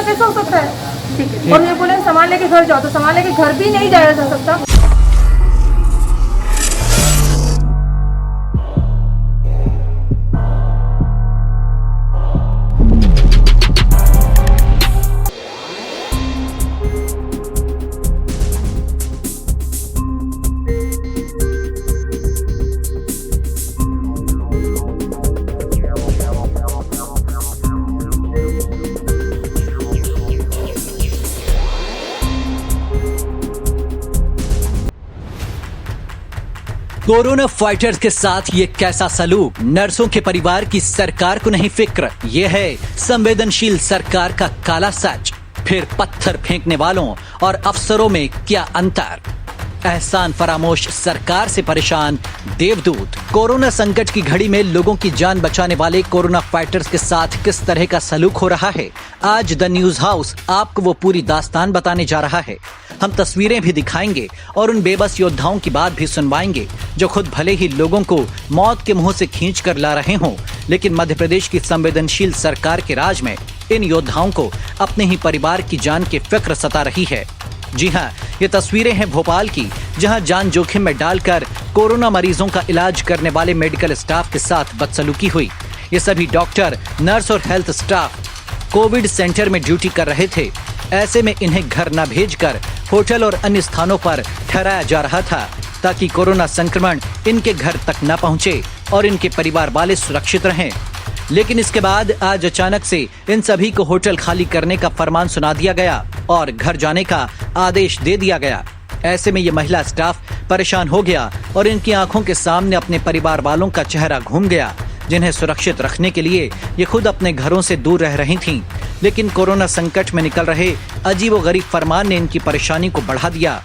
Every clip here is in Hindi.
ऐसा कैसे हो सकता है? ठीक है। और ये बोले सामान लेके घर जाओ, तो सामान लेके घर भी नहीं जाया जा सकता। कोरोना फाइटर्स के साथ ये कैसा सलूक? नर्सों के परिवार की सरकार को नहीं फिक्र। ये है संवेदनशील सरकार का काला सच। फिर पत्थर फेंकने वालों और अफसरों में क्या अंतर? एहसान फरामोश सरकार से परेशान देवदूत। कोरोना संकट की घड़ी में लोगों की जान बचाने वाले कोरोना फाइटर्स के साथ किस तरह का सलूक हो रहा है, आज द न्यूज हाउस आपको वो पूरी दास्तान बताने जा रहा है। हम तस्वीरें भी दिखाएंगे और उन बेबस योद्धाओं की बात भी सुनवाएंगे जो खुद भले ही लोगों को मौत के मुंह से खींच कर ला रहे हों, लेकिन मध्य प्रदेश की संवेदनशील सरकार के राज में इन योद्धाओं को अपने ही परिवार की जान की फिक्र सता रही है। जी हाँ, ये तस्वीरें हैं भोपाल की, जहां जान जोखिम में डालकर कोरोना मरीजों का इलाज करने वाले मेडिकल स्टाफ के साथ बदसलूकी हुई। ये सभी डॉक्टर, नर्स और हेल्थ स्टाफ कोविड सेंटर में ड्यूटी कर रहे थे। ऐसे में इन्हें घर न भेजकर होटल और अन्य स्थानों पर ठहराया जा रहा था ताकि कोरोना संक्रमण इनके घर तक न पहुंचे और इनके परिवार वाले सुरक्षित रहें। लेकिन इसके बाद आज अचानक से इन सभी को होटल खाली करने का फरमान सुना दिया गया और घर जाने का आदेश दे दिया गया। ऐसे में ये महिला स्टाफ परेशान हो गया और इनकी आंखों के सामने अपने परिवार वालों का चेहरा घूम गया, जिन्हें सुरक्षित रखने के लिए ये खुद अपने घरों से दूर रह रही थीं। लेकिन कोरोना संकट में निकल रहे अजीबोगरीब फरमान ने इनकी परेशानी को बढ़ा दिया।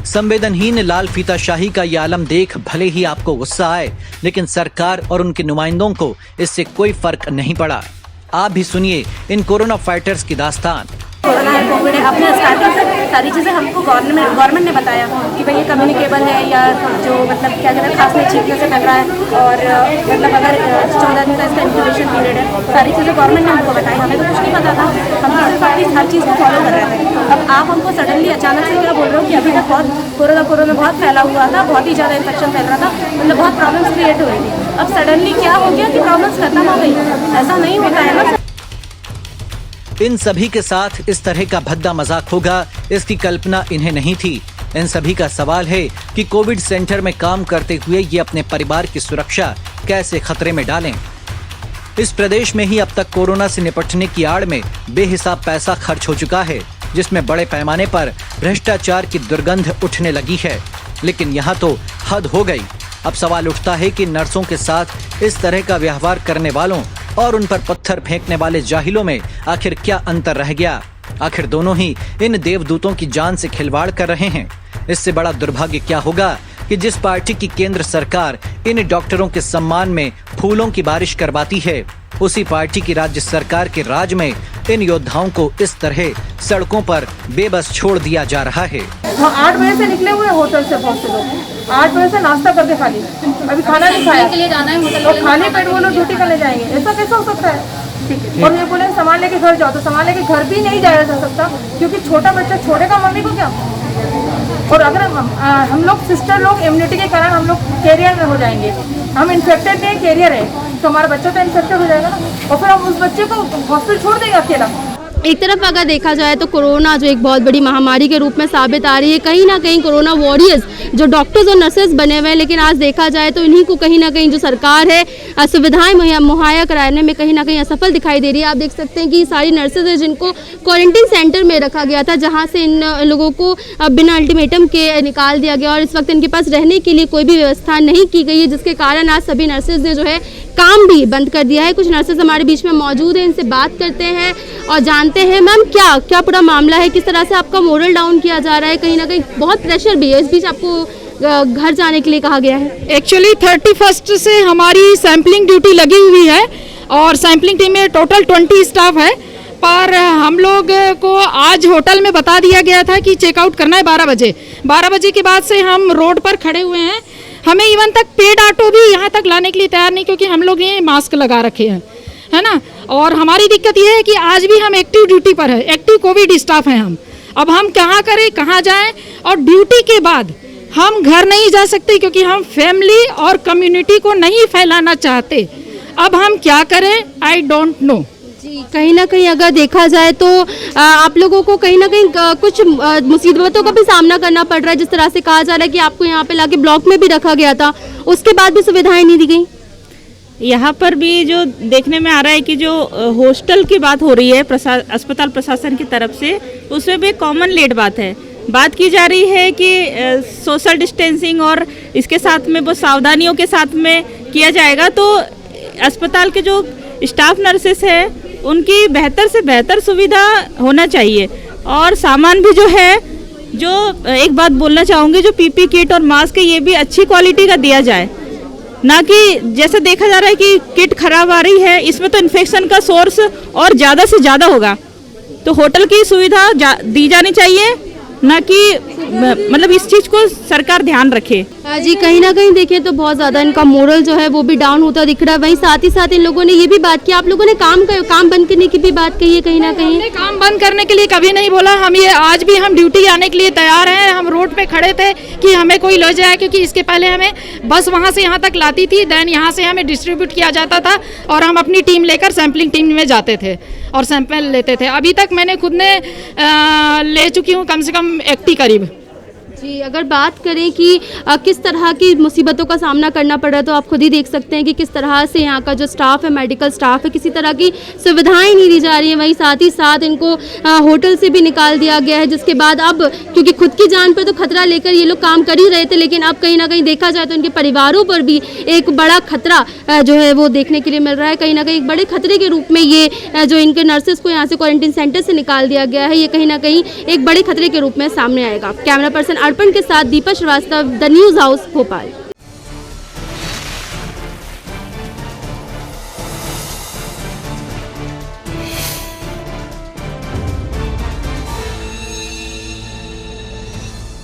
संवेदनहीन लाल फीताशाही का ये आलम देख भले ही आपको गुस्सा आए, लेकिन सरकार और उनके नुमाइंदों को इससे कोई फर्क नहीं पड़ा। आप भी सुनिए इन कोरोना फाइटर्स की दास्तान। कोरोना है, कोविड है, अपने स्टार्टिंग से सारी चीज़ें हमको गवर्नमेंट ने बताया कि भाई ये कम्युनिकेबल है या जो मतलब क्या कहते हैं खांसने छींकने से लग रहा है और मतलब अगर 14 दिन का इसका इंक्यूबेशन पीरियड है, सारी चीज़ें गवर्नमेंट ने हमको बताई। हमें तो कुछ नहीं पता था, हम तो हर चीज़ को फॉलो कर रहे थे। अब आप हमको सडनली अचानक से क्या बोल रहे हो कि अभी तक बहुत कोरोना बहुत फैला हुआ था, बहुत ही ज़्यादा इन्फेक्शन फैल रहा था, मतलब बहुत प्रॉब्लम्स क्रिएट हो रही थी। अब सडनली क्या हो गया कि प्रॉब्लम्स खत्म हो गई? ऐसा नहीं होता है ना। इन सभी के साथ इस तरह का भद्दा मजाक होगा, इसकी कल्पना इन्हें नहीं थी। इन सभी का सवाल है कि कोविड सेंटर में काम करते हुए ये अपने परिवार की सुरक्षा कैसे खतरे में डालें। इस प्रदेश में ही अब तक कोरोना से निपटने की आड़ में बेहिसाब पैसा खर्च हो चुका है, जिसमें बड़े पैमाने पर भ्रष्टाचार की दुर्गंध उठने लगी है। लेकिन यहाँ तो हद हो गई। अब सवाल उठता है कि नर्सों के साथ इस तरह का व्यवहार करने वालों और उन पर पत्थर फेंकने वाले जाहिलों में आखिर क्या अंतर रह गया? आखिर दोनों ही इन देवदूतों की जान से खिलवाड़ कर रहे हैं। इससे बड़ा दुर्भाग्य क्या होगा कि जिस पार्टी की केंद्र सरकार इन डॉक्टरों के सम्मान में फूलों की बारिश करवाती है, उसी पार्टी की राज्य सरकार के राज में इन योद्धाओं को इस तरह सड़कों पर बेबस छोड़ दिया जा रहा है। 8 बजे से निकले हुए होटल से बहुत से लोग, 8 बजे से नाश्ता करके खाली, अभी खाना नहीं खाया के लिए जाना है होटल और खाली पेट वो लोग ड्यूटी करने जाएंगे। ऐसा कैसे हो सकता है? ठीक है। और ये बोले सामान लेके घर जाओ, तो सामान लेके घर भी नहीं जाया जा सकता क्योंकि छोटा बच्चा छोड़ेगा मम्मी को क्या? और अगर हम लोग सिस्टर लोग इम्यूनिटी के कारण हम लोग कैरियर में हो जाएंगे, हम इन्फेक्टेड नहीं कैरियर है, तो हमारा बच्चा तो इन्फेक्टेड हो जाएगा ना, और फिर हम उस बच्चे को हॉस्पिटल छोड़ देंगे अकेला। एक तरफ अगर देखा जाए तो कोरोना जो एक बहुत बड़ी महामारी के रूप में साबित आ रही है, कहीं ना कहीं कोरोना वॉरियर्स जो डॉक्टर्स और नर्सेज बने हुए हैं, लेकिन आज देखा जाए तो इन्हीं को कहीं ना कहीं जो सरकार है सुविधाएं मुहैया कराने में कहीं ना कहीं असफल दिखाई दे रही है। आप देख सकते हैं कि सारी नर्सेज हैं जिनको क्वारंटीन सेंटर में रखा गया था, जहाँ से इन लोगों को बिना अल्टीमेटम के निकाल दिया गया और इस वक्त इनके पास रहने के लिए कोई भी व्यवस्था नहीं की गई है, जिसके कारण आज सभी नर्सेज ने जो है काम भी बंद कर दिया है। कुछ नर्सेज हमारे बीच में मौजूद हैं, इनसे बात करते हैं और जानते हैं मैम क्या पूरा मामला है, किस तरह से आपका मोरल डाउन किया जा रहा है? कहीं ना कहीं बहुत प्रेशर भी है, इस बीच आपको घर जाने के लिए कहा गया है। एक्चुअली 31 से हमारी सैम्पलिंग ड्यूटी लगी हुई है और सैम्पलिंग टीम में टोटल 20 स्टाफ है, पर हम लोग को आज होटल में बता दिया गया था कि चेकआउट करना है 12 बजे। 12 बजे के बाद से हम रोड पर खड़े हुए हैं। हमें इवन तक पेड ऑटो भी यहाँ तक लाने के लिए तैयार नहीं, क्योंकि हम लोग ये मास्क लगा रखे हैं, है ना। और हमारी दिक्कत ये है कि आज भी हम एक्टिव ड्यूटी पर है, एक्टिव कोविड स्टाफ हैं हम। अब हम कहाँ करें, कहाँ जाएं, और ड्यूटी के बाद हम घर नहीं जा सकते क्योंकि हम फैमिली और कम्युनिटी को नहीं फैलाना चाहते। अब हम क्या करें, आई डोंट नो। जी, कहीं ना कहीं अगर देखा जाए तो आप लोगों को कहीं ना कहीं कुछ मुसीबतों का भी सामना करना पड़ रहा है। जिस तरह से कहा जा रहा है कि आपको यहाँ पे लाके ब्लॉक में भी रखा गया था, उसके बाद भी सुविधाएं नहीं दी गई। यहाँ पर भी जो देखने में आ रहा है कि जो हॉस्टल की बात हो रही है अस्पताल प्रशासन की तरफ से, उसमें भी कॉमन लेड बात है। बात की जा रही है कि सोशल डिस्टेंसिंग और इसके साथ में वो सावधानियों के साथ में किया जाएगा, तो अस्पताल के जो स्टाफ नर्सेस है उनकी बेहतर से बेहतर सुविधा होना चाहिए। और सामान भी जो है, जो एक बात बोलना चाहूँगी, जो पीपी किट और मास्क है ये भी अच्छी क्वालिटी का दिया जाए, ना कि जैसे देखा जा रहा है कि किट खराब आ रही है, इसमें तो इन्फेक्शन का सोर्स और ज़्यादा से ज़्यादा होगा। तो होटल की सुविधा दी जानी चाहिए, ना कि मतलब इस चीज़ को सरकार ध्यान रखे। जी, कहीं ना कहीं देखें तो बहुत ज़्यादा इनका मोरल जो है वो भी डाउन होता दिख रहा है। वहीं साथ ही साथ इन लोगों ने ये भी बात की, आप लोगों ने काम बंद करने की भी बात कही है। कहीं ना कहीं हमने काम बंद करने के लिए कभी नहीं बोला। हम ये आज भी हम ड्यूटी आने के लिए तैयार हैं। हम रोड पे खड़े थे कि हमें कोई ले जाए, क्योंकि इसके पहले हमें बस वहाँ से यहाँ तक लाती थी, देन यहाँ से हमें डिस्ट्रीब्यूट किया जाता था और हम अपनी टीम लेकर सैम्पलिंग टीम में जाते थे और सैंपल लेते थे। अभी तक मैंने खुद ने ले चुकी हूँ कम से कम 80 करीब। जी, अगर बात करें कि किस तरह की मुसीबतों का सामना करना पड़ रहा है, तो आप खुद ही देख सकते हैं कि किस तरह से यहाँ का जो स्टाफ है, मेडिकल स्टाफ है, किसी तरह की सुविधाएं नहीं दी जा रही है। वहीं साथ ही साथ इनको होटल से भी निकाल दिया गया है, जिसके बाद अब क्योंकि खुद की जान पर तो खतरा लेकर ये लोग काम कर ही रहे थे, लेकिन अब कहीं ना कहीं देखा जाए तो इनके परिवारों पर भी एक बड़ा खतरा जो है वो देखने के लिए मिल रहा है। कहीं ना कहीं एक बड़े खतरे के रूप में ये जो इनके नर्सेस को यहाँ से क्वारंटीन सेंटर से निकाल दिया गया है, ये कहीं ना कहीं एक बड़े खतरे के रूप में सामने आएगा। कैमरा पर्सन अर्पण के साथ Deepa Srivastava, the news house, Bhopal.